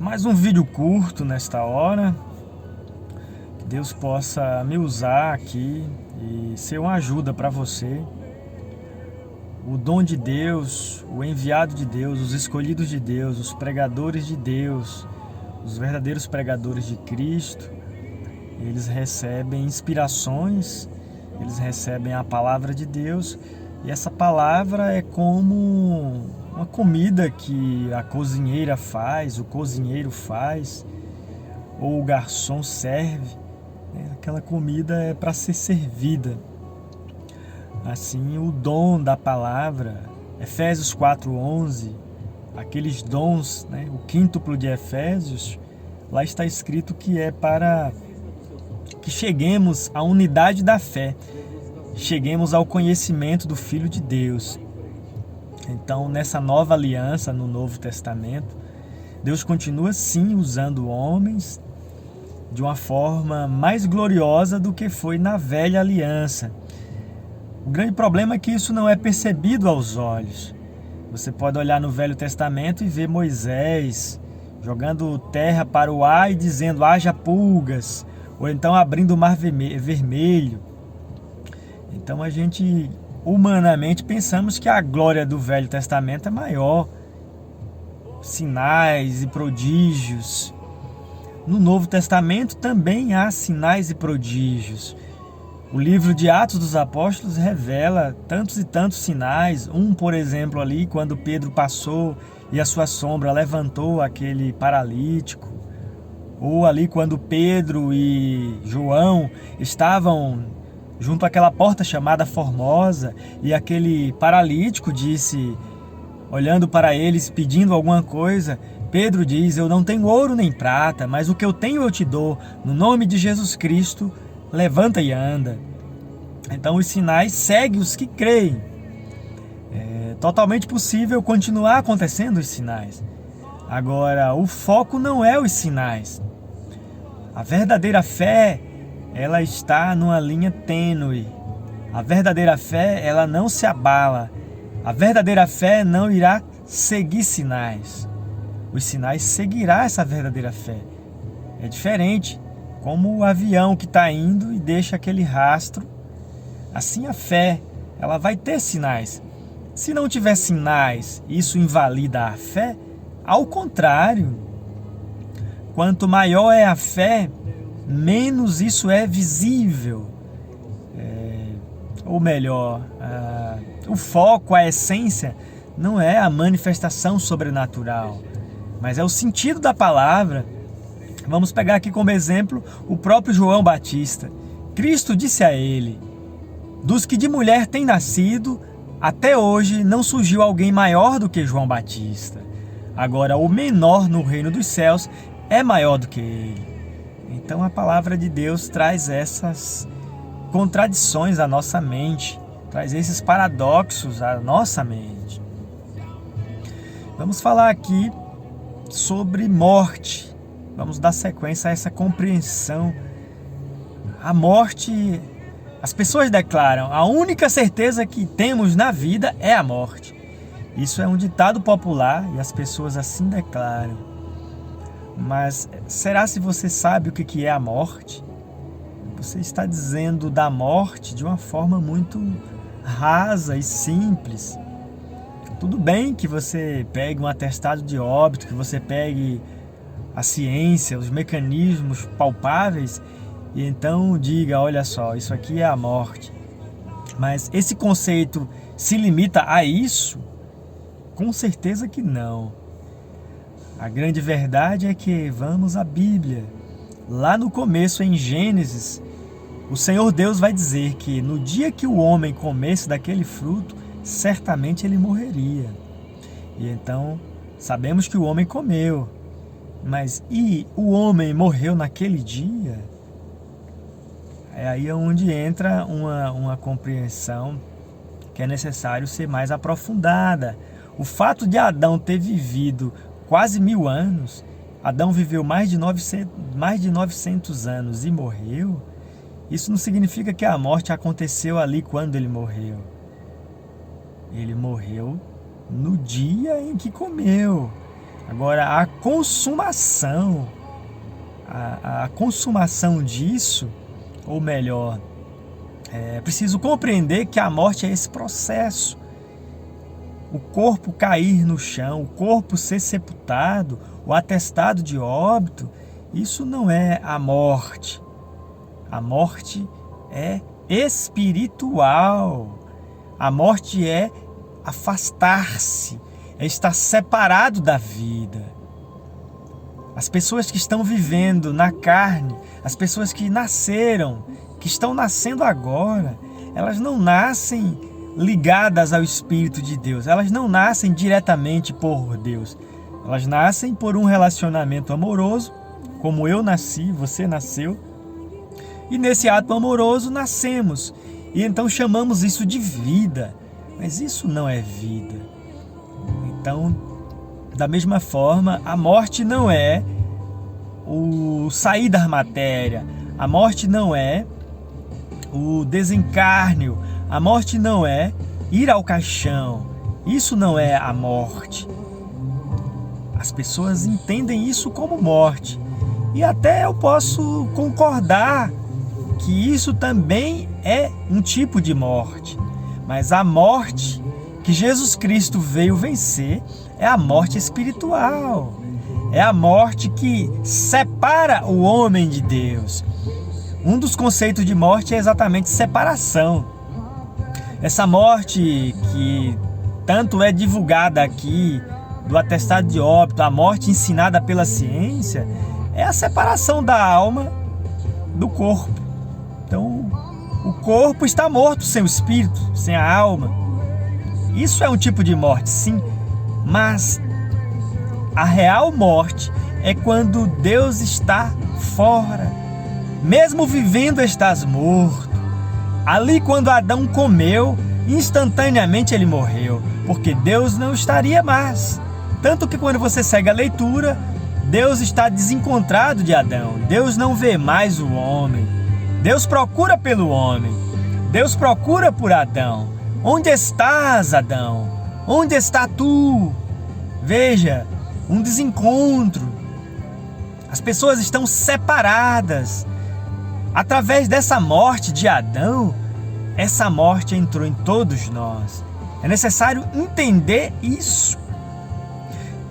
Mais um vídeo curto nesta hora. Que Deus possa me usar aqui e ser uma ajuda para você. O dom de Deus, o enviado de Deus, os escolhidos de Deus, os pregadores de Deus, os verdadeiros pregadores de Cristo, eles recebem inspirações, eles recebem a palavra de Deus, e essa palavra é como uma comida que a cozinheira faz, o cozinheiro faz, ou o garçom serve. Aquela comida é para ser servida. Assim, o dom da palavra, Efésios 4:11, aqueles dons, o quíntuplo de Efésios, lá está escrito que é para que cheguemos à unidade da fé, cheguemos ao conhecimento do Filho de Deus. Então, nessa nova aliança, no Novo Testamento, Deus continua sim usando homens de uma forma mais gloriosa do que foi na velha aliança. O grande problema é que isso não é percebido aos olhos. Você pode olhar no Velho Testamento e ver Moisés jogando terra para o ar e dizendo haja pulgas, ou então abrindo o mar vermelho. Então a gente humanamente pensamos que a glória do Velho Testamento é maior. Sinais e prodígios. No Novo Testamento também há sinais e prodígios. O livro de Atos dos Apóstolos revela tantos e tantos sinais. Por exemplo, ali quando Pedro passou e a sua sombra levantou aquele paralítico. Ou ali quando Pedro e João estavam junto àquela porta chamada Formosa e aquele paralítico disse, olhando para eles, pedindo alguma coisa, Pedro diz, eu não tenho ouro nem prata, mas o que eu tenho eu te dou, no nome de Jesus Cristo, levanta e anda. Então os sinais seguem os que creem. É totalmente possível continuar acontecendo os sinais. Agora, o foco não é os sinais. A verdadeira fé, ela está numa linha tênue. A verdadeira fé, ela não se abala. A verdadeira fé não irá seguir sinais. Os sinais seguirá essa verdadeira fé. É diferente, como o avião que está indo e deixa aquele rastro. Assim a fé, ela vai ter sinais. Se não tiver sinais, isso invalida a fé? Ao contrário, quanto maior é a fé, menos isso é visível. Ou melhor, o foco, a essência, não é a manifestação sobrenatural, mas é o sentido da palavra. Vamos pegar aqui como exemplo o próprio João Batista. Cristo disse a ele, dos que de mulher têm nascido, até hoje não surgiu alguém maior do que João Batista. Agora, o menor no reino dos céus é maior do que ele. Então a palavra de Deus traz essas contradições à nossa mente, traz esses paradoxos à nossa mente. Vamos falar aqui sobre morte. Vamos dar sequência a essa compreensão. A morte, as pessoas declaram, a única certeza que temos na vida é a morte. Isso é um ditado popular e as pessoas assim declaram. Mas será se você sabe o que é a morte? Você está dizendo da morte de uma forma muito rasa e simples. Tudo bem que você pegue um atestado de óbito, que você pegue a ciência, os mecanismos palpáveis e então diga, olha só, isso aqui é a morte. Mas esse conceito se limita a isso? Com certeza que não. A grande verdade é que vamos à Bíblia. Lá no começo, em Gênesis, o Senhor Deus vai dizer que no dia que o homem comesse daquele fruto, certamente ele morreria. E então, sabemos que o homem comeu. Mas e o homem morreu naquele dia? É aí onde entra uma compreensão que é necessário ser mais aprofundada. O fato de Adão ter vivido quase 1000 anos, Adão viveu mais de 900 anos e morreu, isso não significa que a morte aconteceu ali quando ele morreu. Ele morreu no dia em que comeu. Agora, a consumação disso, ou melhor, é preciso compreender que a morte é esse processo. O corpo cair no chão, o corpo ser sepultado, o atestado de óbito, isso não é a morte. A morte é espiritual. A morte é afastar-se, é estar separado da vida. As pessoas que estão vivendo na carne, as pessoas que nasceram, que estão nascendo agora, elas não nascem ligadas ao Espírito de Deus. Elas não nascem diretamente por Deus. Elas nascem por um relacionamento amoroso, como eu nasci, você nasceu. E nesse ato amoroso nascemos. E então chamamos isso de vida. Mas isso não é vida. Então, da mesma forma, a morte não é o sair da matéria. A morte não é o desencárnio. A morte não é ir ao caixão. Isso não é a morte. As pessoas entendem isso como morte. E até eu posso concordar que isso também é um tipo de morte. Mas a morte que Jesus Cristo veio vencer é a morte espiritual. É a morte que separa o homem de Deus. Um dos conceitos de morte é exatamente separação. Essa morte que tanto é divulgada aqui, do atestado de óbito, a morte ensinada pela ciência, é a separação da alma do corpo. Então, o corpo está morto sem o espírito, sem a alma. Isso é um tipo de morte, sim, mas a real morte é quando Deus está fora. Mesmo vivendo, estás morto. Ali, quando Adão comeu, instantaneamente ele morreu, porque Deus não estaria mais. Tanto que quando você segue a leitura, Deus está desencontrado de Adão. Deus não vê mais o homem. Deus procura pelo homem. Deus procura por Adão. Onde estás, Adão? Onde está tu? Veja, um desencontro. As pessoas estão separadas. Através dessa morte de Adão, essa morte entrou em todos nós. É necessário entender isso.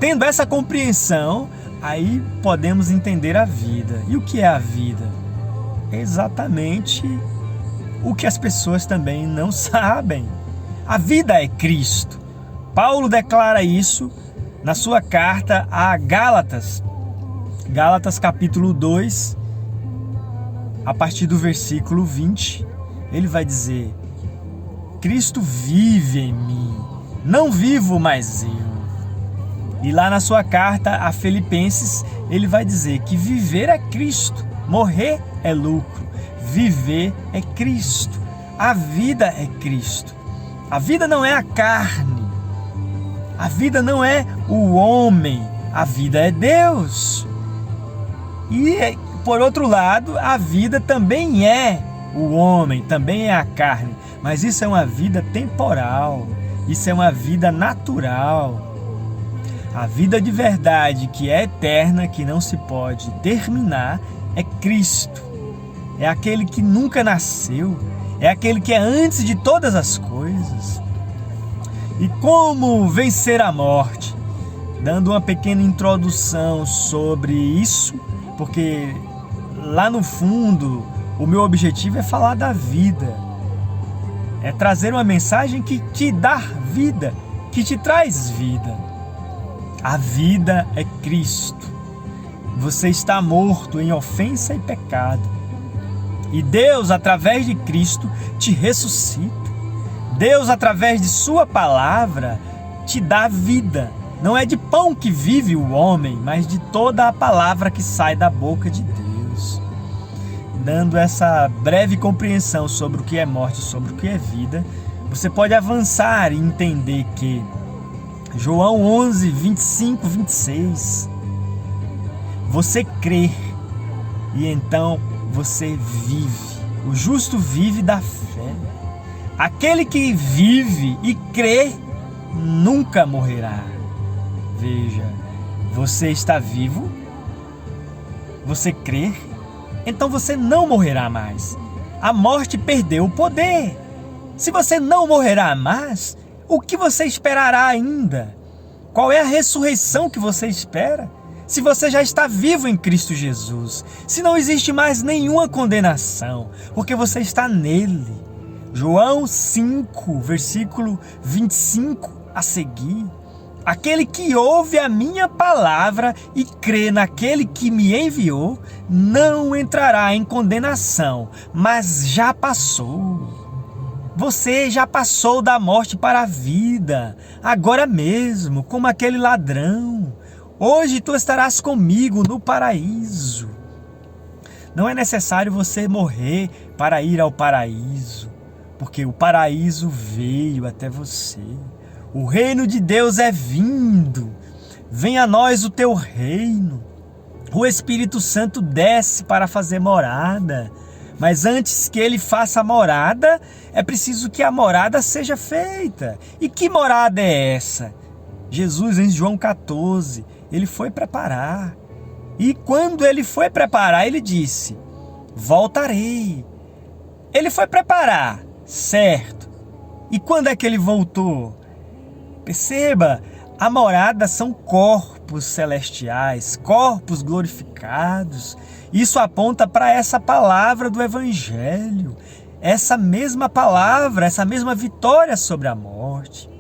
Tendo essa compreensão, aí podemos entender a vida. E o que é a vida? É exatamente o que as pessoas também não sabem. A vida é Cristo. Paulo declara isso na sua carta a Gálatas. Gálatas capítulo 2, a partir do versículo 20, ele vai dizer: Cristo vive em mim, não vivo mais eu. E lá na sua carta a Filipenses, ele vai dizer que viver é Cristo, morrer é lucro, viver é Cristo, a vida é Cristo. A vida não é a carne, a vida não é o homem, a vida é Deus. E, por outro lado, a vida também é o homem, também é a carne, mas isso é uma vida temporal, isso é uma vida natural. A vida de verdade, que é eterna, que não se pode terminar, é Cristo. É aquele que nunca nasceu, é aquele que é antes de todas as coisas. E como vencer a morte? Dando uma pequena introdução sobre isso, porque lá no fundo o meu objetivo é falar da vida. É trazer uma mensagem que te dá vida, que te traz vida. A vida é Cristo. Você está morto em ofensa e pecado. E Deus, através de Cristo, te ressuscita. Deus, através de sua palavra, te dá vida. Não é de pão que vive o homem, mas de toda a palavra que sai da boca de Deus. Dando essa breve compreensão sobre o que é morte, sobre o que é vida, você pode avançar e entender que João 11, 25, 26. Você crê e então você vive. O justo vive da fé. Aquele que vive e crê nunca morrerá. Veja, Você está vivo? Você crê? Então você não morrerá mais. A morte perdeu o poder. Se você não morrerá mais, o que você esperará ainda? Qual é a ressurreição que você espera? Se você já está vivo em Cristo Jesus, se não existe mais nenhuma condenação, porque você está nele. João 5, versículo 25 a seguir. Aquele que ouve a minha palavra e crê naquele que me enviou, não entrará em condenação, mas já passou. Você já passou da morte para a vida, agora mesmo, como aquele ladrão. Hoje tu estarás comigo no paraíso. Não é necessário você morrer para ir ao paraíso, porque o paraíso veio até você. O reino de Deus é vindo. Venha a nós o teu reino. O Espírito Santo desce para fazer morada. Mas antes que ele faça morada, é preciso que a morada seja feita. E que morada é essa? Jesus, em João 14, ele foi preparar. E quando ele foi preparar, ele disse: voltarei. Ele foi preparar, certo. E quando é que ele voltou? Perceba, a morada são corpos celestiais, corpos glorificados. Isso aponta para essa palavra do Evangelho, essa mesma palavra, essa mesma vitória sobre a morte.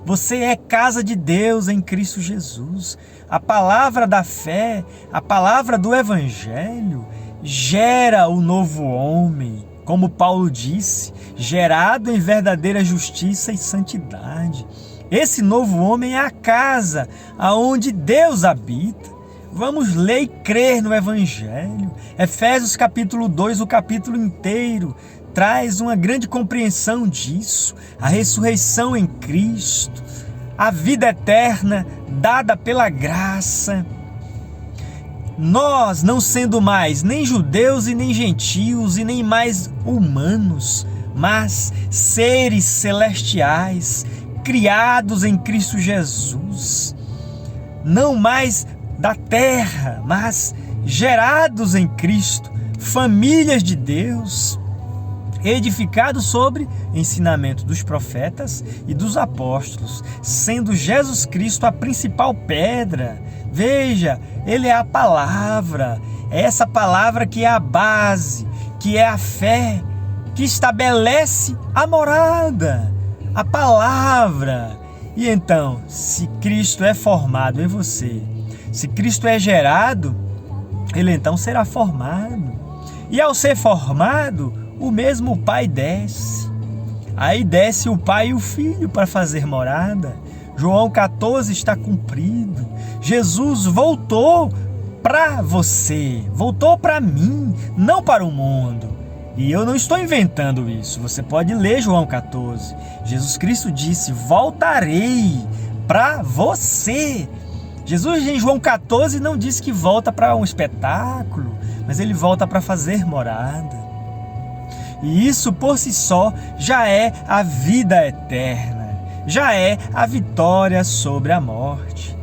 Você é casa de Deus em Cristo Jesus. A palavra da fé, a palavra do Evangelho, gera o novo homem, como Paulo disse, gerado em verdadeira justiça e santidade. Esse novo homem é a casa aonde Deus habita. Vamos ler e crer no Evangelho. Efésios capítulo 2, o capítulo inteiro, traz uma grande compreensão disso. A ressurreição em Cristo, a vida eterna dada pela graça. Nós, não sendo mais nem judeus e nem gentios e nem mais humanos, mas seres celestiais, criados em Cristo Jesus, não mais da terra, mas gerados em Cristo, famílias de Deus, edificados sobre ensinamento dos profetas e dos apóstolos, sendo Jesus Cristo a principal pedra. Veja, ele é a palavra, é essa palavra que é a base, que é a fé, que estabelece a morada, a palavra. E então, se Cristo é formado em você, se Cristo é gerado, ele então será formado. E ao ser formado, o mesmo Pai desce. Aí desce o Pai e o Filho para fazer morada. João 14 está cumprido. Jesus voltou para você, voltou para mim, não para o mundo. E eu não estou inventando isso. Você pode ler João 14. Jesus Cristo disse: voltarei para você. Jesus em João 14 não disse que volta para um espetáculo, mas ele volta para fazer morada. E isso por si só já é a vida eterna, já é a vitória sobre a morte.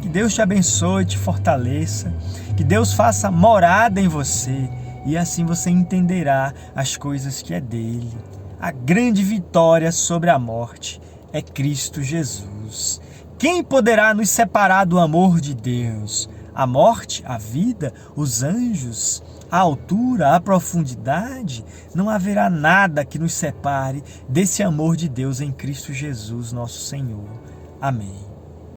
Que Deus te abençoe, te fortaleça, que Deus faça morada em você e assim você entenderá as coisas que é dele. A grande vitória sobre a morte é Cristo Jesus. Quem poderá nos separar do amor de Deus? A morte, a vida, os anjos, a altura, a profundidade? Não haverá nada que nos separe desse amor de Deus em Cristo Jesus, nosso Senhor. Amém.